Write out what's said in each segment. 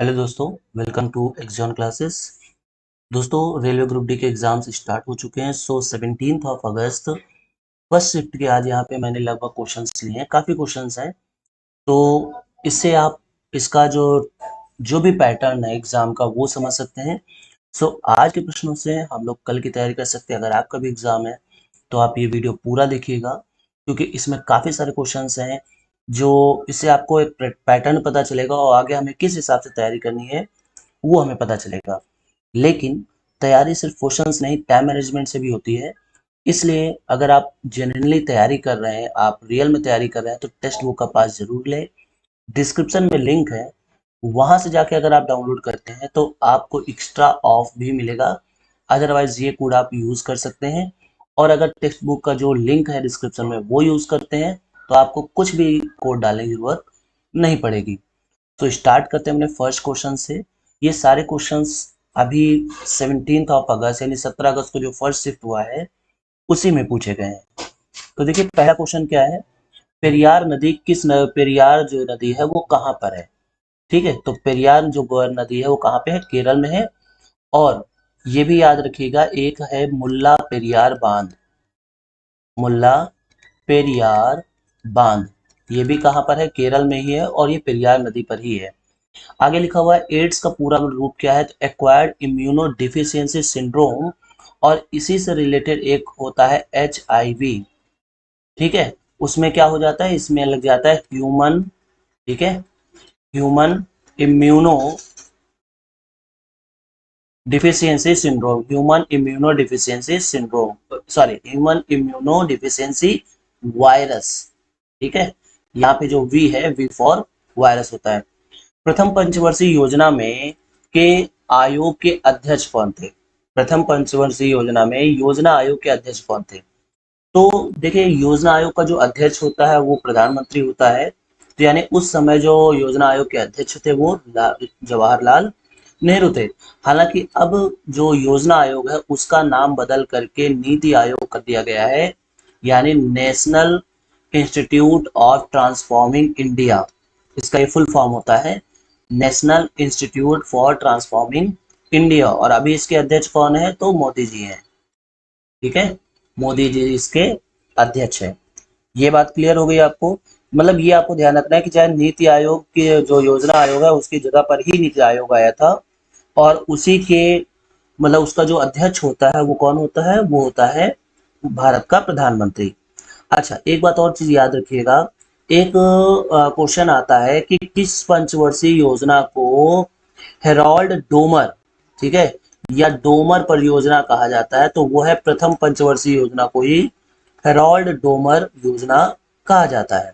Hello दोस्तों, welcome to axon classes. दोस्तों, railway group D के एग्जाम्स स्टार्ट हो चुके हैं। 17 ऑफ अगस्त फर्स्ट शिफ्ट के आज यहाँ पे मैंने लगभग क्वेश्चंस लिए हैं, काफ़ी क्वेश्चंस हैं। तो इससे आप इसका जो जो भी पैटर्न है एग्जाम का वो समझ सकते हैं। आज के प्रश्नों से हम लोग कल की तैयारी कर सकते हैं। अगर आपका भी एग्जाम है तो आप ये वीडियो पूरा देखिएगा, क्योंकि इसमें काफ़ी सारे क्वेश्चंस हैं। जो इससे आपको एक पैटर्न पता चलेगा और आगे हमें किस हिसाब से तैयारी करनी है वो हमें पता चलेगा। लेकिन तैयारी सिर्फ क्वेश्चंस नहीं, टाइम मैनेजमेंट से भी होती है। इसलिए अगर आप जेन्युइनली तैयारी कर रहे हैं, आप रियल में तैयारी कर रहे हैं, तो टेक्स्ट बुक का पास जरूर लें। डिस्क्रिप्शन में लिंक है, वहां से जाके अगर आप डाउनलोड करते हैं तो आपको एक्स्ट्रा ऑफ भी मिलेगा। अदरवाइज ये कोड आप यूज कर सकते हैं। और अगर टेक्स्ट बुक का जो लिंक है डिस्क्रिप्शन में वो यूज करते हैं तो आपको कुछ भी कोड डालने की जरूरत नहीं पड़ेगी। तो स्टार्ट करते हैं अपने फर्स्ट क्वेश्चन से। ये सारे क्वेश्चंस अभी 17 ऑफ अगस्त यानी 17 अगस्त को जो फर्स्ट शिफ्ट हुआ है उसी में पूछे गए हैं। तो देखिए, पहला क्वेश्चन क्या है। पेरियार जो नदी है वो कहाँ पर है। ठीक है, तो पेरियार जो नदी है वो कहाँ पे है, केरल में है। और ये भी याद रखिएगा, एक है मुल्ला पेरियार बांध। मुल्ला पेरियार बांध ये भी कहाँ पर है, केरल में ही है, और ये पेरियार नदी पर ही है। आगे लिखा हुआ है एड्स का पूरा रूप क्या है, तो एक्वायर्ड इम्यूनो डिफिशियंसी सिंड्रोम। और इसी से रिलेटेड एक होता है HIV। ठीक है, उसमें क्या हो जाता है, इसमें लग जाता है ह्यूमन। ठीक है, human immuno deficiency syndrome, human immuno deficiency syndrome, sorry human immuno deficiency virus. ठीक है, यहाँ पे जो वी है, वी फॉर वायरस होता है। प्रथम पंचवर्षीय योजना में के आयोग के अध्यक्ष कौन थे। प्रथम पंचवर्षीय योजना में योजना आयोग के अध्यक्ष कौन थे। तो देखिए, योजना आयोग का जो अध्यक्ष होता है वो प्रधानमंत्री होता है। तो यानी उस समय जो योजना आयोग के अध्यक्ष थे वो जवाहरलाल नेहरू थे। हालांकि अब जो योजना आयोग है उसका नाम बदल करके नीति आयोग कर दिया गया है, यानी national institute of transforming India. इसका ये फुल फॉर्म होता है national institute for transforming India. और अभी इसके अध्यक्ष कौन है, तो मोदी जी हैं। ठीक है, मोदी जी इसके अध्यक्ष हैं। ये बात क्लियर हो गई आपको। मतलब ये आपको ध्यान रखना है कि चाहे नीति आयोग के जो योजना आयोग है उसकी जगह पर ही नीति आयोग आया था, और उसी के मतलब उसका जो अध्यक्ष होता है वो कौन होता है, वो होता है भारत का प्रधानमंत्री। अच्छा, एक बात और चीज याद रखिएगा। एक क्वेश्चन आता है कि किस पंचवर्षीय योजना को हेरोल्ड डोमर, ठीक है, या डोमर परियोजना कहा जाता है, तो वो है प्रथम पंचवर्षीय योजना को ही हेरोल्ड डोमर योजना कहा जाता है।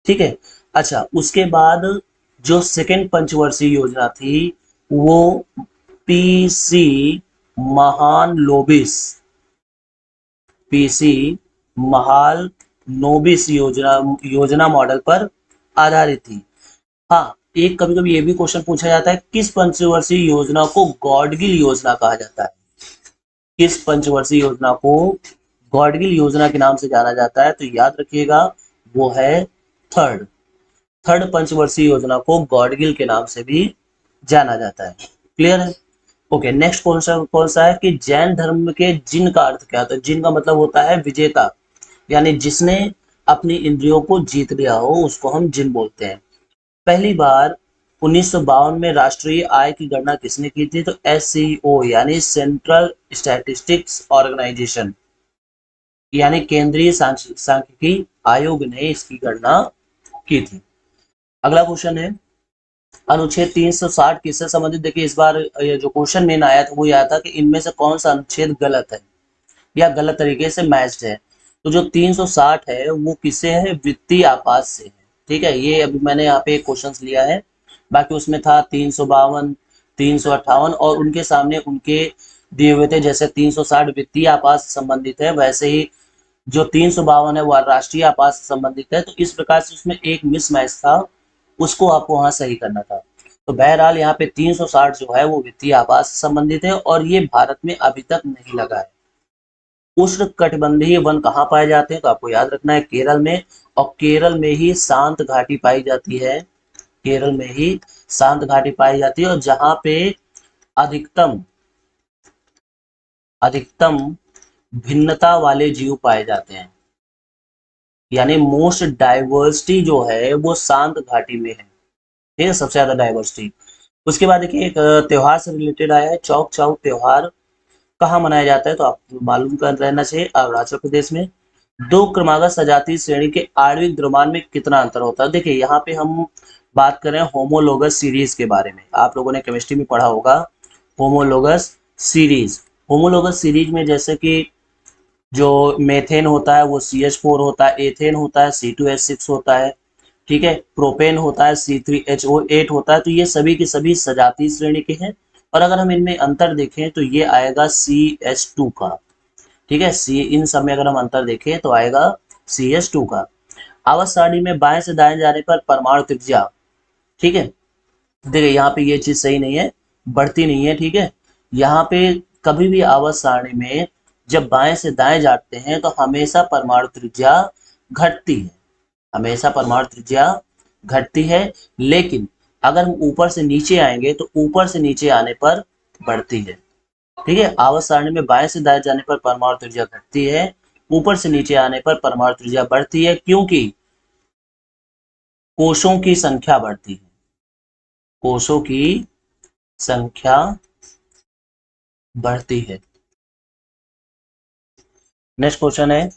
ठीक है। अच्छा, उसके बाद जो सेकेंड पंचवर्षीय योजना थी वो पीसी महान लोबिस, पीसी महाल नोबिस योजना मॉडल पर आधारित थी। हाँ, एक कभी कभी ये भी क्वेश्चन पूछा जाता है किस पंचवर्षीय योजना को गॉडगिल योजना कहा जाता है। किस पंचवर्षीय योजना को गॉडगिल योजना के नाम से जाना जाता है, तो याद रखिएगा वो है थर्ड थर्ड पंचवर्षीय योजना को गॉडगिल के नाम से भी जाना जाता है। क्लियर है। ओके, नेक्स्ट कौन सा है कि जैन धर्म के जिन का अर्थ क्या होता है। जिन का मतलब होता है विजेता, यानी जिसने अपनी इंद्रियों को जीत लिया हो उसको हम जिन बोलते हैं। पहली बार 1952 में राष्ट्रीय आय की गणना किसने की थी, तो SCO यानी सेंट्रल स्टैटिस्टिक्स ऑर्गेनाइजेशन, यानी केंद्रीय सांख्यिकी आयोग ने इसकी गणना की थी। अगला क्वेश्चन है अनुच्छेद 360 किससे संबंधित। देखिए, इस बार ये जो क्वेश्चन मेन आया था वो यह था कि इनमें से कौन सा अनुच्छेद गलत है या गलत तरीके से मैच्ड है। तो जो 360 है वो किससे है, वित्तीय आपात से है। ठीक है, ये अभी मैंने यहाँ पे क्वेश्चन लिया है। बाकी उसमें था 352, 358 और उनके सामने उनके दिए हुए थे। जैसे 360 वित्तीय आपात से संबंधित है, वैसे ही जो 352 है वो राष्ट्रीय आपात से संबंधित है। तो इस प्रकार से उसमें एक मिसमैच था, उसको आपको वहां सही करना था। तो बहरहाल यहाँ पे 360 जो है वो वित्तीय आपात से संबंधित है, और ये भारत में अभी तक नहीं लगा है। उष्ण कटिबंधीय वन कहाँ पाए जाते हैं, तो आपको याद रखना है केरल में, और केरल में ही शांत घाटी पाई जाती है। केरल में ही शांत घाटी पाई जाती है, और जहां पे अधिकतम अधिकतम भिन्नता वाले जीव पाए जाते हैं, यानी मोस्ट डाइवर्सिटी जो है वो शांत घाटी में है। ठीक है, सबसे ज्यादा डाइवर्सिटी। उसके बाद देखिए एक त्योहार से रिलेटेड आया है, चौक चाउ त्योहार कहाँ मनाया जाता है, तो आपको मालूम कर रहना चाहिए, अरुणाचल प्रदेश में। दो क्रमागत सजातीय श्रेणी के आणविक द्रव्यमान में कितना अंतर होता है? देखिए यहाँ पे हम बात कर रहे हैं होमोलोगस सीरीज के बारे में, आप लोगों ने केमिस्ट्री में पढ़ा होगा होमोलोगस सीरीज। होमोलोगस सीरीज में जैसे कि जो मेथेन होता है वो CH4 होता है, एथेन होता है C2H6 होता है, ठीक है, प्रोपेन होता है C3HO8 होता है, तो ये सभी के सभी सजातीय श्रेणी के हैं। और अगर हम इनमें अंतर देखें तो ये आएगा CH2 का, ठीक है, सी इन सब में अगर हम अंतर देखें तो आएगा CH2 का। आवर्त सारणी में बाएं से दाएं जाने पर परमाणु त्रिज्या, ठीक है, देखिए यहाँ पे ये चीज सही नहीं है, बढ़ती नहीं है, ठीक है। यहाँ पे कभी भी आवर्त सारणी में जब बाएं से दाएं जाते हैं तो हमेशा परमाणु त्रिज्या घटती है, हमेशा परमाणु त्रिज्या घटती है। लेकिन अगर हम ऊपर से नीचे आएंगे तो ऊपर से नीचे आने पर बढ़ती है, ठीक है। आवर्त सारणी में बाएं से दाएं जाने पर परमाणु त्रिज्या घटती है, ऊपर से नीचे आने पर परमाणु त्रिज्या बढ़ती है, क्योंकि कोषों की संख्या बढ़ती है, कोषों की संख्या बढ़ती है। नेक्स्ट क्वेश्चन है,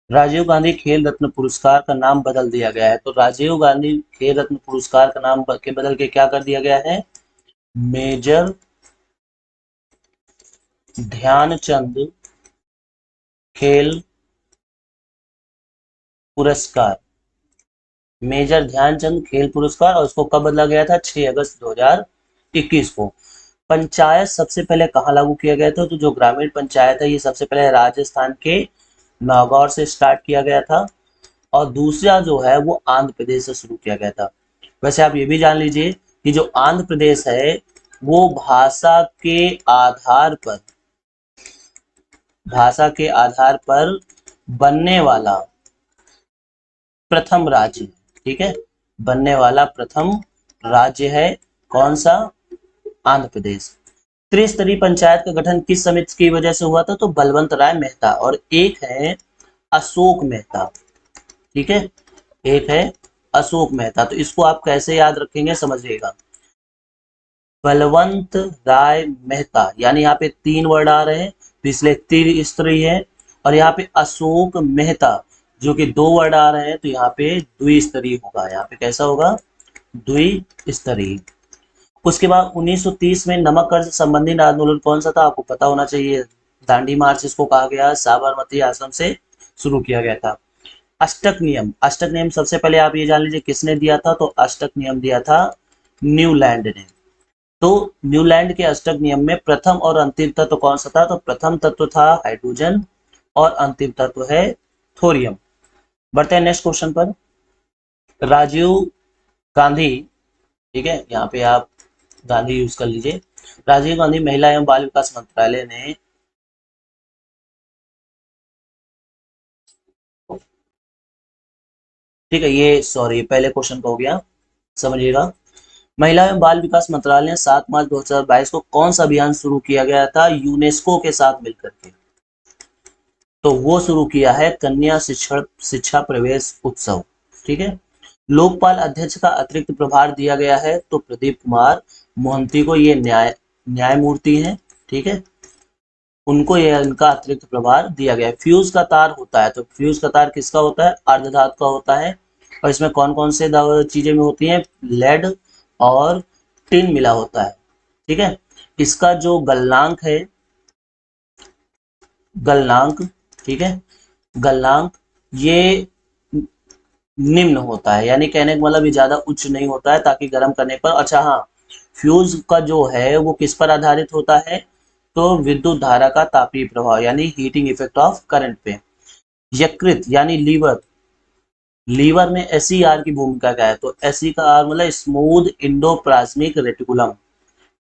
राजीव गांधी खेल रत्न पुरस्कार का नाम बदल दिया गया है, तो राजीव गांधी खेल रत्न पुरस्कार का नाम के बदल के क्या कर दिया गया है? मेजर ध्यानचंद खेल पुरस्कार, मेजर ध्यानचंद खेल पुरस्कार, और उसको कब बदला गया था? 6 अगस्त 2021 को। पंचायत सबसे पहले कहाँ लागू किया गया था? तो जो ग्रामीण पंचायत है ये सबसे पहले राजस्थान के नागौर से स्टार्ट किया गया था, और दूसरा जो है वो आंध्र प्रदेश से शुरू किया गया था। वैसे आप ये भी जान लीजिए कि जो आंध्र प्रदेश है वो भाषा के आधार पर बनने वाला प्रथम राज्य, ठीक है, बनने वाला प्रथम राज्य है। कौन सा? आंध्र प्रदेश। त्रिस्तरीय पंचायत का गठन किस समिति की वजह से हुआ था? तो बलवंत राय मेहता, और एक है अशोक मेहता, ठीक है, एक है अशोक मेहता। तो इसको आप कैसे याद रखेंगे समझिएगा, बलवंत राय मेहता, यानी यहाँ पे 3 वर्ड आ रहे हैं तो इसलिए त्रिस्तरीय है, और यहाँ पे अशोक मेहता जो कि 2 वर्ड आ रहे हैं तो यहाँ पे द्विस्तरीय होगा, यहाँ पे कैसा होगा? द्विस्तरीय। उसके बाद 1930 में नमक कर से संबंधित आंदोलन कौन सा था? आपको पता होना चाहिए, दांडी मार्च इसको कहा गया, साबरमती आश्रम से शुरू किया गया था। अष्टक नियम, अष्टक नियम सबसे पहले आप ये जान लीजिए किसने दिया था? तो अष्टक नियम दिया था न्यूलैंड ने। तो न्यूलैंड के अष्टक नियम में प्रथम और अंतिम तत्व कौन सा था? तो प्रथम तत्व था हाइड्रोजन, और अंतिम तत्व है थोरियम। बढ़ते हैं नेक्स्ट क्वेश्चन पर। राजीव गांधी, ठीक है, यहाँ पे आप गांधी यूज कर लीजिए। राजीव गांधी महिला एवं बाल विकास मंत्रालय ने ठीक है, ये सॉरी पहले क्वेश्चन का हो गया, समझिएगा। महिला एवं बाल विकास मंत्रालय ने 7 मार्च 2022 को कौन सा अभियान शुरू किया गया था यूनेस्को के साथ मिलकर के? तो वो शुरू किया है कन्या शिक्षा प्रवेश उत्सव, ठीक है। लोकपाल अध्यक्ष का अतिरिक्त प्रभार दिया गया है, तो प्रदीप कुमार मोहंती को, ये न्यायमूर्ति हैं, ठीक है, उनको ये इनका अतिरिक्त प्रभार दिया गया है। फ्यूज का तार होता है, तो फ्यूज का तार किसका होता है? अर्धधातु का होता है, और इसमें कौन कौन से चीजें में होती हैं? लेड और टिन मिला होता है, ठीक है। इसका जो गलनांक है, गलनांक, ठीक है, गलनांक ये निम्न होता है, यानी कहने का मतलब ये ज्यादा उच्च नहीं होता है, ताकि गर्म करने पर, अच्छा हाँ, फ्यूज का जो है वो किस पर आधारित होता है? तो विद्युत धारा का तापीय प्रभाव, यानी हीटिंग इफेक्ट ऑफ करंट पे। यकृत यानी लीवर, लीवर में एसईआर की भूमिका क्या है? तो एसई का आर मतलब स्मूथ इंडोप्लाज्मिक रेटिकुलम,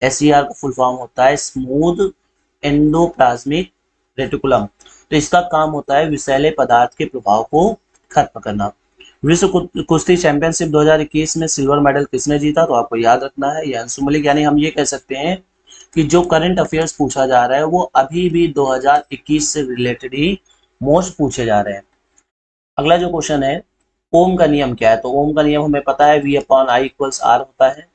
एसईआर का फुल फॉर्म होता है स्मूथ एंडोप्लाज्मिक रेटिकुलम। तो इसका काम होता है विषैले पदार्थ के प्रभाव को खत्म करना। विश्व कुश्ती चैंपियनशिप 2021 में सिल्वर मेडल किसने जीता? तो आपको याद रखना है ये अंशु मलिक। यानी हम ये कह सकते हैं कि जो करंट अफेयर्स पूछा जा रहा है वो अभी भी 2021 से रिलेटेड ही मोस्ट पूछे जा रहे हैं। अगला जो क्वेश्चन है, ओम का नियम क्या है? तो ओम का नियम हमें पता है V/I=R होता है।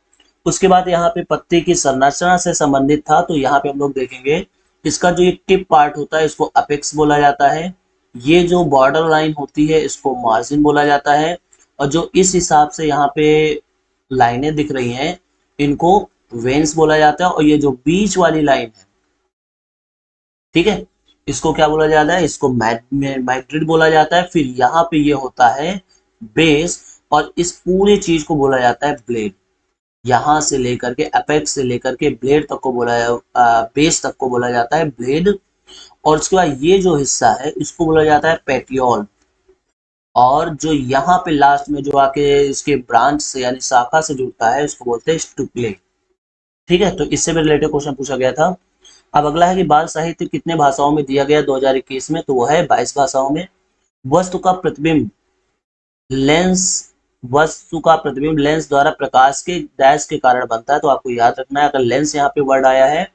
उसके बाद यहाँ पे पत्ते की संरचना से संबंधित था, तो यहाँ पे हम लोग देखेंगे इसका जो एक टिप पार्ट होता है इसको अपेक्स बोला जाता है। ये जो बॉर्डर लाइन होती है इसको मार्जिन बोला जाता है। और जो इस हिसाब से यहाँ पे लाइनें दिख रही हैं इनको वेन्स बोला जाता है। और ये जो बीच वाली लाइन है, ठीक है, इसको क्या बोला जाता है? इसको मैग्रिड बोला जाता है। फिर यहाँ पे ये होता है बेस, और इस पूरी चीज को बोला जाता है ब्लेड। यहाँ से लेकर के अपेक्स से लेकर के ब्लेड तक को बेस तक को बोला जाता है ब्लेड। और उसके बाद ये जो हिस्सा है इसको बोला जाता है पेटियोल। और जो यहाँ पे लास्ट में जो आके इसके ब्रांच से यानी शाखा से जुड़ता है उसको बोलते हैं स्टुपले। ठीक है, तो इससे भी रिलेटेड क्वेश्चन पूछा गया था। अब अगला है कि बाल साहित्य कितने भाषाओं में दिया गया 2021 में? तो वो है 22 भाषाओं में। वस्तु का प्रतिबिंब लेंस वस्तु का प्रतिबिंब लेंस द्वारा प्रकाश के डैश के कारण बनता है। तो आपको याद रखना है, अगर लेंस यहाँ पे वर्ड आया है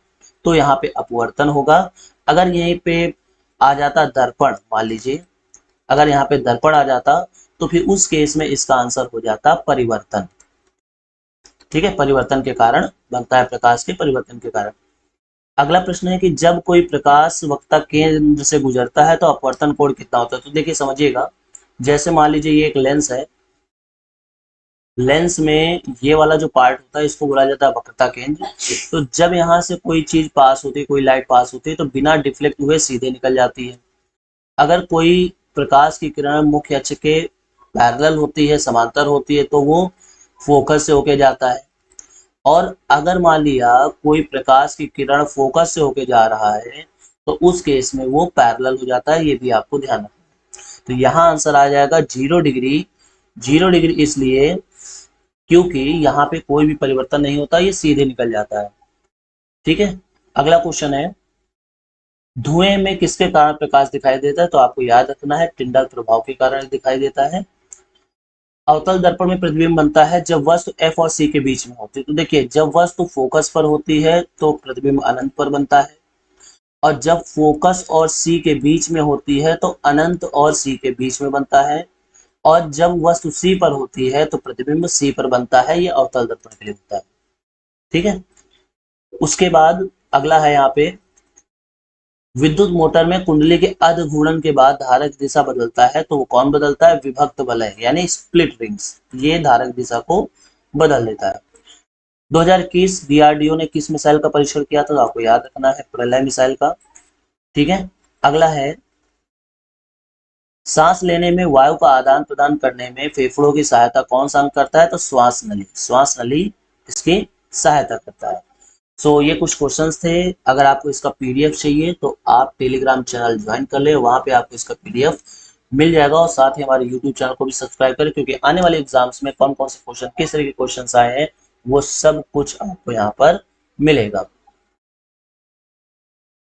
तो यहाँ पे अपवर्तन होगा। अगर यहीं पे आ जाता दर्पण, मान लीजिए अगर यहाँ पे दर्पण आ जाता तो फिर उस केस में इसका आंसर हो जाता परिवर्तन। ठीक है, परिवर्तन के कारण बनता है, प्रकाश के परिवर्तन के कारण। अगला प्रश्न है कि जब कोई प्रकाश वक्ता केंद्र से गुजरता है तो अपवर्तन कोण कितना होता है? तो देखिए समझिएगा, जैसे मान लीजिए ये एक लेंस है, लेंस में ये वाला जो पार्ट होता है इसको बोला जाता है वक्रता केंद्र। तो जब यहाँ से कोई चीज पास होती है, कोई लाइट पास होती है तो बिना डिफ्लेक्ट हुए सीधे निकल जाती है। अगर कोई प्रकाश की किरण मुख्य अक्ष के पैरेलल होती है, समांतर होती है, तो वो फोकस से होके जाता है। और अगर मान लिया कोई प्रकाश की किरण फोकस से होके जा रहा है तो उस केस में वो पैरेलल हो जाता है। ये भी आपको ध्यान रखना है। तो यहाँ आंसर आ जाएगा 0 डिग्री। 0 डिग्री इसलिए क्योंकि यहाँ पे कोई भी परिवर्तन नहीं होता, ये सीधे निकल जाता है। ठीक है, अगला क्वेश्चन है धुएं में किसके कारण प्रकाश दिखाई देता है? तो आपको याद रखना है टिंडल प्रभाव के कारण दिखाई देता है। अवतल दर्पण में प्रतिबिंब बनता है जब वस्तु F और C के बीच में होती है। तो देखिए, जब वस्तु फोकस पर होती है तो प्रतिबिंब अनंत पर बनता है, और जब फोकस और C के बीच में होती है तो अनंत और C के बीच में बनता है, और जब वस्तु C पर होती है तो प्रतिबिंब C पर बनता है। ये अवतल दर्पण के लिए होता है। ठीक है, उसके बाद अगला है यहाँ पे विद्युत मोटर में कुंडली के अर्ध घूर्णन के बाद धारक दिशा बदलता है, तो वो कौन बदलता है? विभक्त वलय यानी स्प्लिट रिंग्स, ये धारक दिशा को बदल देता है। 2021 DRDO ने किस मिसाइल का परीक्षण किया था? तो आपको याद रखना है प्रलय मिसाइल का। ठीक है, अगला है सांस लेने में वायु का आदान प्रदान करने में फेफड़ों की सहायता कौन सा अंग करता है? तो श्वास नली। श्वास नली इसकी सहायता करता है। सो ये कुछ क्वेश्चंस थे। अगर आपको इसका पीडीएफ चाहिए तो आप टेलीग्राम चैनल ज्वाइन कर ले, वहां पे आपको इसका पीडीएफ मिल जाएगा। और साथ ही हमारे यूट्यूब चैनल को भी सब्सक्राइब करें, क्योंकि आने वाले एग्जाम्स में कौन कौन से क्वेश्चन, किस तरह के क्वेश्चन आए हैं, वो सब कुछ आपको यहाँ पर मिलेगा।